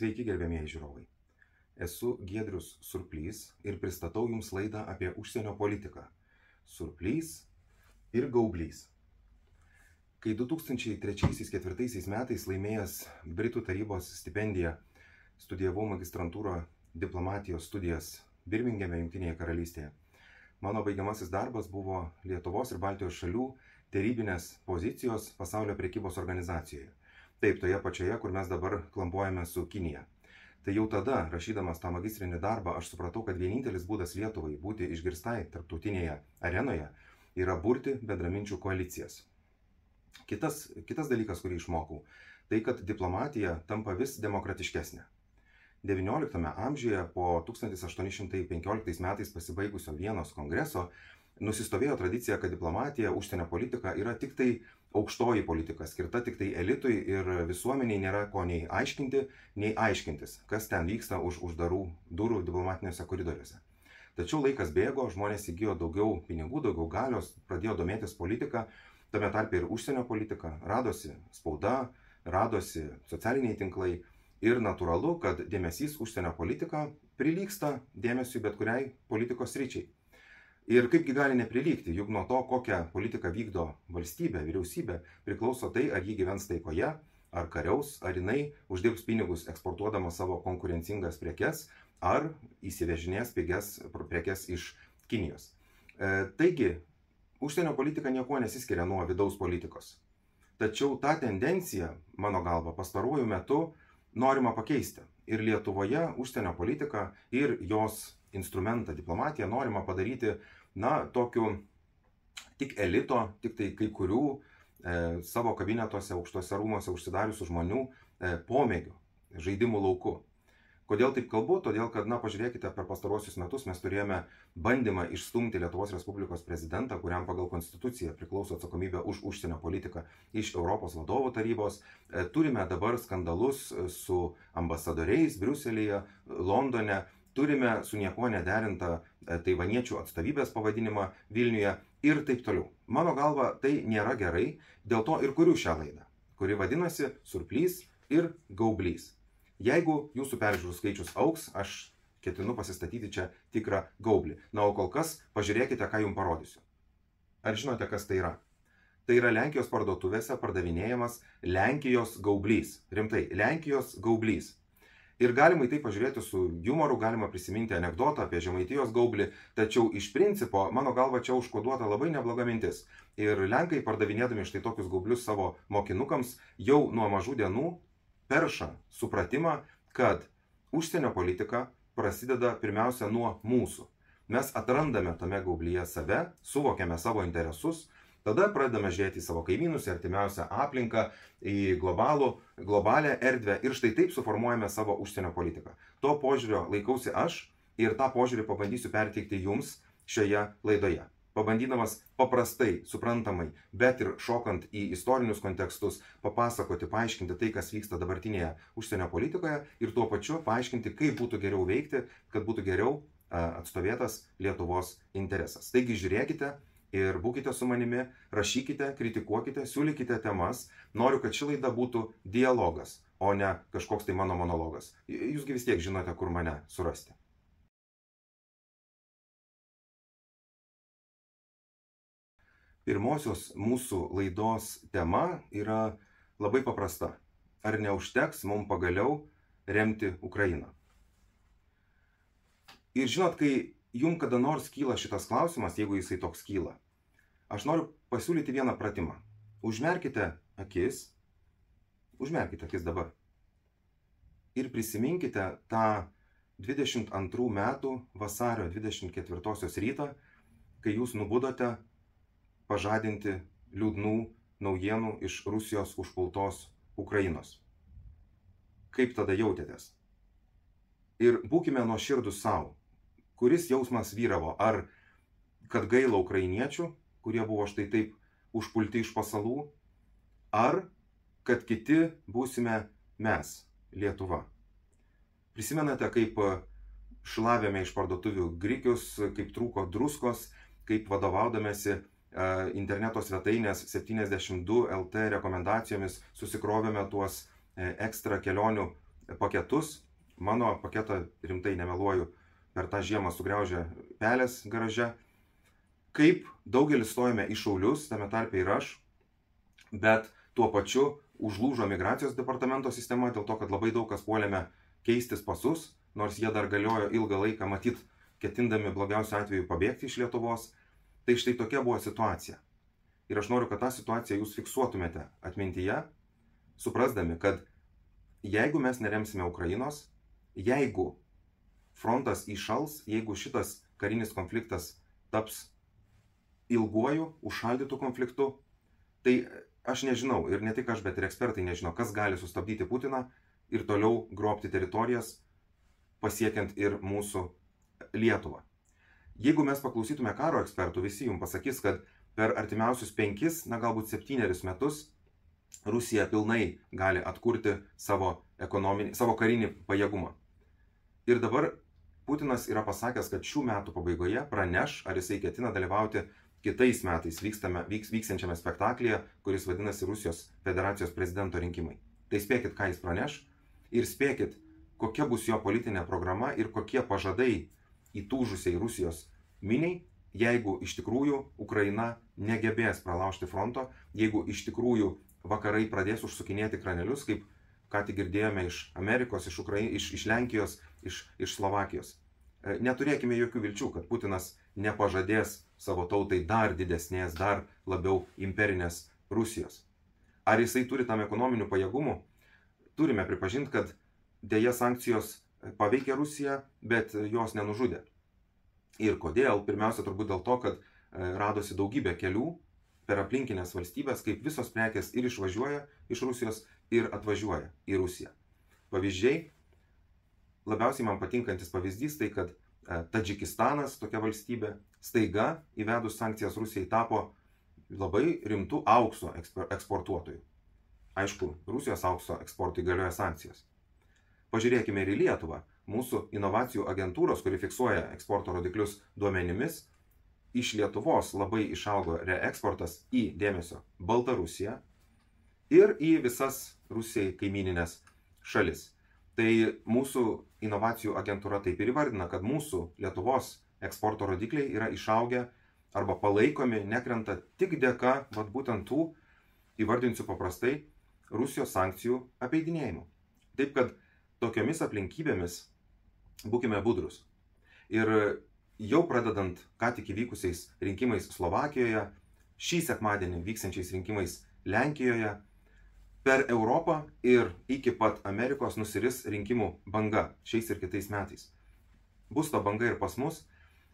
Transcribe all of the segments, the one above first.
Sveiki, gerbėmieji žiūrovai. Esu Giedrius Surplys ir pristatau Jums laidą apie užsienio politiką. Surplys ir Gaublys. Kai 2003-2004 metais laimėjęs Britų tarybos stipendiją studijavau magistrantūro diplomatijos studijas Birmingeme, Jungtinėje karalystėje. Mano baigiamasis darbas buvo Lietuvos ir Baltijos šalių tarybinės pozicijos pasaulio prekybos organizacijoje. Taip, toje pačioje, kur mes dabar klampuojame su Kinija. Tai jau tada, rašydamas tą magistrinį darbą, aš supratau, kad vienintelis būdas Lietuvai būti išgirstai tarptautinėje arenoje yra burti bendraminčių koalicijas. Kitas dalykas, kurį išmokau, tai kad diplomatija tampa vis demokratiškesnė. XIX amžiuje po 1815 metais pasibaigusio Vienos kongreso nusistovėjo tradicija, kad diplomatija, užsienio politika yra tik tai aukštoji politika, skirta tik tai elitui ir visuomeniai nėra ko nei aiškinti, nei aiškintis, kas ten vyksta už uždarų durų diplomatiniuose koridoriuose. Tačiau laikas bėgo, žmonės įgijo daugiau pinigų, daugiau galios, pradėjo domėtis politika, tame tarpe ir užsienio politika, radosi spauda, radosi socialiniai tinklai ir natūralu, kad dėmesys užsienio politika prilygsta dėmesiui bet kuriai politikos sričiai. Ir kaipgi gali neprilygti, juk nuo to, kokią politiką vykdo valstybė, vyriausybė, priklauso tai, ar ji gyvens taikoje, ar kariaus, ar jinai uždirbs pinigus eksportuodama savo konkurencingas prekes, ar įsivežinės pigias prekes iš Kinijos. Taigi, užsienio politika niekuo nesiskiria nuo vidaus politikos. Tačiau tą tendenciją, mano galva, pastaruoju metu norima pakeisti. Ir Lietuvoje užsienio politika ir jos instrumentą diplomatiją norima padaryti, tokiu tik elito, tik tai kai kurių savo kabinetuose, aukštuose rūmuose užsidariusių žmonių pomėgių, žaidimų lauku. Kodėl taip kalbu? Todėl, kad, pažiūrėkite, per pastaruosius metus mes turėjome bandymą išstumti Lietuvos Respublikos prezidentą, kuriam pagal konstituciją priklauso atsakomybė už užsienio politiką iš Europos vadovų tarybos. Turime dabar skandalus su ambasadoriais Briuselyje, Londone. Turime su niekuo nederintą taivaniečių atstovybės pavadinimą Vilniuje ir taip toliau. Mano galva, tai nėra gerai, dėl to ir kuriu šią laidą, kuri vadinasi Surplys ir Gaublys. Jeigu jūsų peržiūrų skaičius augs, aš ketinu pasistatyti čia tikrą gaublį. O kol kas pažiūrėkite, ką jums parodysiu. Ar žinote, kas tai yra? Tai yra Lenkijos parduotuvėse pardavinėjamas Lenkijos gaublys. Rimtai, Lenkijos gaublys. Ir galima į tai pažiūrėti su jumoru, galima prisiminti anekdotą apie Žemaitijos gaublį, tačiau iš principo, mano galva, čia užkoduota labai nebloga mintis. Ir Lenkai, pardavinėdami štai tokius gaublius savo mokinukams, jau nuo mažų dienų perša supratimą, kad užsienio politika prasideda pirmiausia nuo mūsų. Mes atrandame tame gaublyje save, suvokiame savo interesus, tada pradedame žiūrėti į savo kaimynus, į artimiausią aplinką, į globalią erdvę ir štai taip suformuojame savo užsienio politiką. To požiūrio laikausi aš ir tą požiūrį pabandysiu perteikti jums šioje laidoje. Pabandydamas paprastai, suprantamai, bet ir šokant į istorinius kontekstus, papasakoti, paaiškinti tai, kas vyksta dabartinėje užsienio politikoje ir tuo pačiu paaiškinti, kaip būtų geriau veikti, kad būtų geriau atstovėtas Lietuvos interesas. Taigi žiūrėkite ir būkite su manimi, rašykite, kritikuokite, siūlykite temas. Noriu, kad ši laida būtų dialogas, o ne kažkoks tai mano monologas. Jūsgi vis tiek žinote, kur mane surasti. Pirmosios mūsų laidos tema yra labai paprasta. Ar neužteks mums pagaliau remti Ukrainą? Ir žinot, kai jums kada nors kyla šitas klausimas, jeigu jisai toks kyla, aš noriu pasiūlyti vieną pratimą. Užmerkite akis dabar ir prisiminkite tą 22 metų vasario 24 rytą, kai jūs nubudote pažadinti liūdnų naujienų iš Rusijos užpultos Ukrainos. Kaip tada jautėtės? Ir būkime nuoširdūs savo. Kuris jausmas vyravo? Ar kad gaila ukrainiečių, kurie buvo štai taip užpulti iš pasalų, ar kad kiti būsime mes, Lietuva? Prisimenate, kaip šlavėme iš parduotuvių grikius, kaip trūko druskos, kaip vadovaudamėsi interneto svetainės 72 LT rekomendacijomis susikrovėme tuos ekstra kelionių paketus. Mano paketą, rimtai nemeluoju, per tą žiemą sugriaužė pelės garaže. Kaip daugelis stojame į šaulius, tame tarpe ir aš, bet tuo pačiu užlūžo migracijos departamento sistema dėl to, kad labai daug kas puolėme keistis pasus, nors jie dar galiojo ilgą laiką, matyt, ketindami blogiausiu atveju pabėgti iš Lietuvos. Tai štai tokia buvo situacija. Ir aš noriu, kad tą situaciją jūs fiksuotumėte atmintyje, suprasdami, kad jeigu mes neremsime Ukrainos, jeigu frontas įšals, jeigu šitas karinis konfliktas taps ilguoju, užšaldytų konfliktu, tai aš nežinau, ir ne tik aš, bet ir ekspertai nežino, kas gali sustabdyti Putiną ir toliau grobti teritorijas, pasiekiant ir mūsų Lietuvą. Jeigu mes paklausytume karo ekspertų, visi jums pasakys, kad per artimiausius 5, galbūt 7 metus Rusija pilnai gali atkurti savo karinį pajėgumą. Ir dabar Putinas yra pasakęs, kad šių metų pabaigoje praneš, ar jisai ketina dalyvauti kitais metais vyksiančiame spektaklyje, kuris vadinasi Rusijos Federacijos prezidento rinkimai. Tai spėkit, ką jis praneš, ir spėkit, kokia bus jo politinė programa ir kokie pažadai įtūžusiai Rusijos miniai, jeigu iš tikrųjų Ukraina negebės pralaužti fronto, jeigu iš tikrųjų vakarai pradės užsukinėti kranelius, kaip ką tik girdėjome iš Amerikos, iš Lenkijos, iš Slovakijos. Neturėkime jokių vilčių, kad Putinas nepažadės savo tautai dar didesnės, dar labiau imperinės Rusijos. Ar jisai turi tam ekonominių pajėgumų? Turime pripažinti, kad dėja sankcijos paveikė Rusiją, bet jos nenužudė. Ir kodėl? Pirmiausia, turbūt dėl to, kad radosi daugybė kelių per aplinkinės valstybės, kaip visos prekės ir išvažiuoja iš Rusijos ir atvažiuoja į Rusiją. Pavyzdžiai, labiausiai man patinkantis pavyzdys, tai kad Tadžikistanas, tokia valstybė, staiga įvedus sankcijas Rusijai tapo labai rimtų aukso eksportuotojų. Aišku, Rusijos aukso eksportui galioja sankcijos. Pažiūrėkime ir į Lietuvą. Mūsų inovacijų agentūros, kuri fiksuoja eksporto rodiklius duomenimis, iš Lietuvos labai išaugo reeksportas į, dėmesio, Baltarusiją ir į visas Rusijai kaimininės šalis. Tai mūsų inovacijų agentūra taip ir įvardina, kad mūsų Lietuvos eksporto rodikliai yra išaugę arba palaikomi, nekrenta tik dėka, būtent tų, įvardinsiu paprastai, Rusijos sankcijų apeidinėjimų. Taip kad tokiomis aplinkybėmis būkime budrus. Ir jau pradedant ką tik įvykusiais rinkimais Slovakijoje, šį sekmadienį vyksiančiais rinkimais Lenkijoje, per Europą ir iki pat Amerikos nusiris rinkimų banga šiais ir kitais metais. Bus ta banga ir pas mus,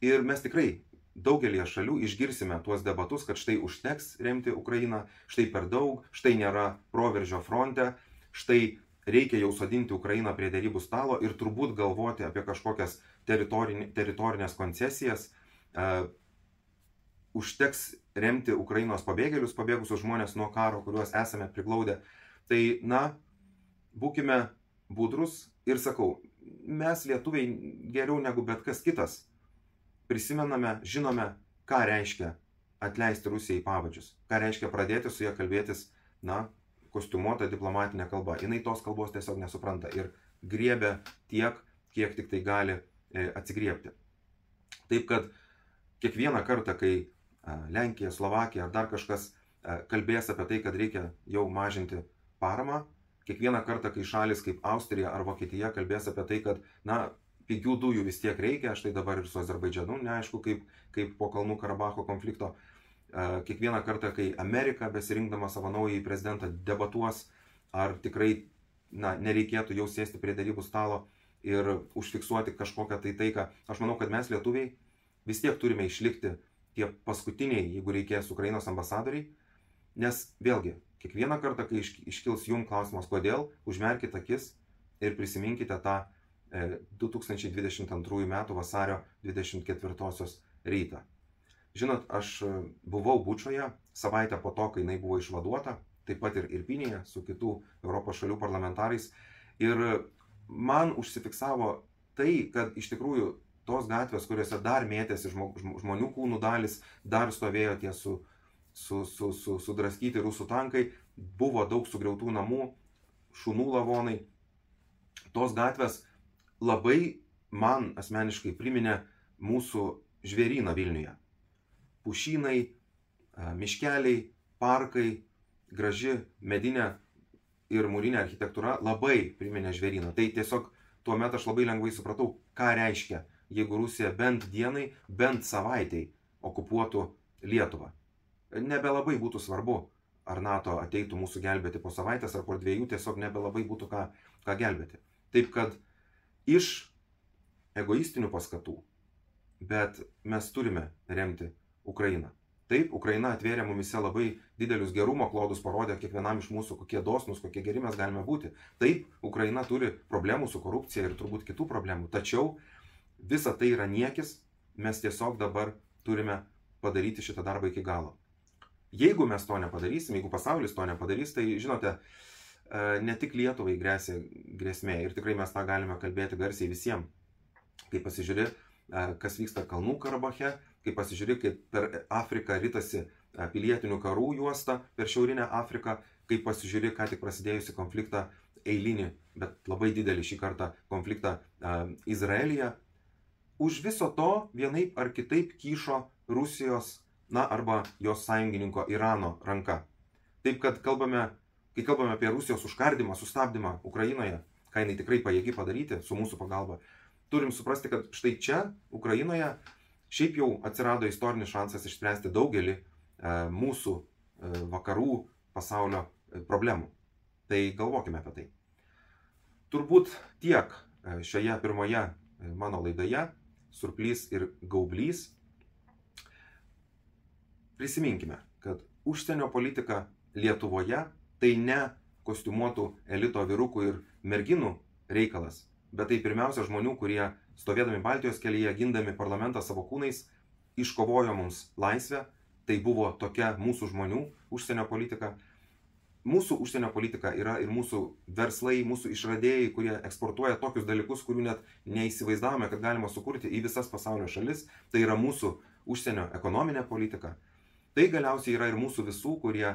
ir mes tikrai daugelį šalių išgirsime tuos debatus, kad štai užteks remti Ukrainą, štai per daug, štai nėra proveržio fronte, štai reikia jau sodinti Ukrainą prie derybų stalo ir turbūt galvoti apie kažkokias teritorinės koncesijas. Užteks remti Ukrainos pabėgusius žmonės nuo karo, kuriuos esame priglaudę. Tai, būkime budrus ir sakau, mes lietuviai geriau negu bet kas kitas prisimename, žinome, ką reiškia atleisti Rusijai pavadžius, ką reiškia pradėti su ją kalbėtis, kostiumuota diplomatinė kalba. Jinai tos kalbos tiesiog nesupranta ir griebia tiek, kiek tik tai gali atsigriebti. Taip kad kiekvieną kartą, kai Lenkija, Slovakija ar dar kažkas kalbės apie tai, kad reikia jau mažinti paramą, kiekvieną kartą, kai šalis kaip Austrija ar Vokietija kalbės apie tai, kad, pigių dujų vis tiek reikia, štai dabar ir su Azerbaidžanu, neaišku, kaip po Kalnų Karabacho konflikto, kiekvieną kartą, kai Amerika besirinkdama savo naująjį prezidentą debatuos, ar tikrai nereikėtų jau sėsti prie derybų stalo ir užfiksuoti kažkokią tai taiką. Aš manau, kad mes lietuviai vis tiek turime išlikti tie paskutiniai, jeigu reikės, Ukrainos ambasadoriai, nes vėlgi, kiekvieną kartą, kai iškils jums klausimas, kodėl, užmerkite akis ir prisiminkite tą 2022 m. vasario 24 rytą. Žinot, aš buvau Bučoje savaitę po to, kai jinai buvo išvaduota, taip pat ir Irpinėje su kitų Europos šalių parlamentarais. Ir man užsifiksavo tai, kad iš tikrųjų tos gatvės, kuriuose dar mėtėsi žmonių kūnų dalis, dar stovėjo tie sudraskyti rusų tankai, buvo daug sugriautų namų, šunų lavonai. tos gatvės labai man asmeniškai priminė mūsų žvėryną Vilniuje. Pušynai, miškeliai, parkai, graži medinė ir mūrinė architektūra labai priminė žvėryną. Tai tiesiog tuomet aš labai lengvai supratau, ką reiškia, jeigu Rusija bent dienai, bent savaitei okupuotų Lietuvą. Nebelabai būtų svarbu, ar NATO ateitų mūsų gelbėti po savaitės ar po 2, tiesiog nebelabai būtų ką gelbėti. Taip kad iš egoistinių paskatų, bet mes turime remti Ukrainą. Taip, Ukraina atvėrė mumise labai didelius gerumo klodus, parodė kiekvienam iš mūsų, kokie dosnus, kokie geri mes galime būti. Taip, Ukraina turi problemų su korupcija ir turbūt kitų problemų, tačiau visa tai yra niekis, mes tiesiog dabar turime padaryti šitą darbą iki galo. Jeigu mes to nepadarysim, jeigu pasaulis to nepadarys, tai žinote, ne tik Lietuvai grėsia grėsmė ir tikrai mes tą galime kalbėti garsiai visiems. Kai pasižiūri, kas vyksta Kalnų Karabache, kai pasižiūri, kaip per Afriką ritasi pilietinių karų juosta, per Šiaurinę Afriką, kai pasižiūri, ką tik prasidėjusi konfliktą, eilinį, bet labai didelį šį kartą konfliktą Izraelyje, už viso to vienaip ar kitaip kyšo Rusijos, arba jos sąjungininko Irano ranka. Taip, kad kai kalbame apie Rusijos užkardimą, sustabdymą Ukrainoje, ką jinai tikrai pajėgi padaryti su mūsų pagalba, turim suprasti, kad štai čia, Ukrainoje, šiaip jau atsirado istorinis šansas išspręsti daugelį mūsų vakarų pasaulio problemų. Tai galvokime apie tai. Turbūt tiek šioje pirmoje mano laidoje, Surplys ir Gaublys. Prisiminkime, kad užsienio politika Lietuvoje tai ne kostiumuotų elito vyrukų ir merginų reikalas, bet tai pirmiausia žmonių, kurie stovėdami Baltijos kelyje, gindami parlamentą savo kūnais, iškovojo mums laisvę. Tai buvo tokia mūsų žmonių užsienio politika. Mūsų užsienio politika yra ir mūsų verslai, mūsų išradėjai, kurie eksportuoja tokius dalykus, kurių net neįsivaizdavome, kad galima sukurti į visas pasaulio šalis. Tai yra mūsų užsienio ekonominė politika. Tai galiausiai yra ir mūsų visų, kurie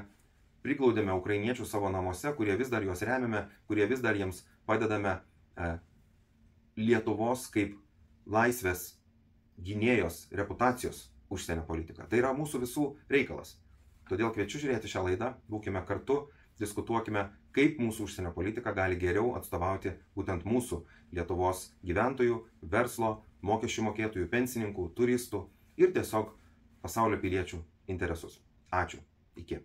priglaudėme ukrainiečių savo namuose, kurie vis dar juos remiame, kurie vis dar jiems padedame Lietuvos kaip laisvės gynėjos reputacijos užsienio politika. Tai yra mūsų visų reikalas. Todėl kviečiu žiūrėti šią laidą, būkime kartu, diskutuokime, kaip mūsų užsienio politika gali geriau atstovauti būtent mūsų Lietuvos gyventojų, verslo, mokesčių mokėtojų, pensininkų, turistų ir tiesiog pasaulio piliečių interesus. Ačiū. Iki.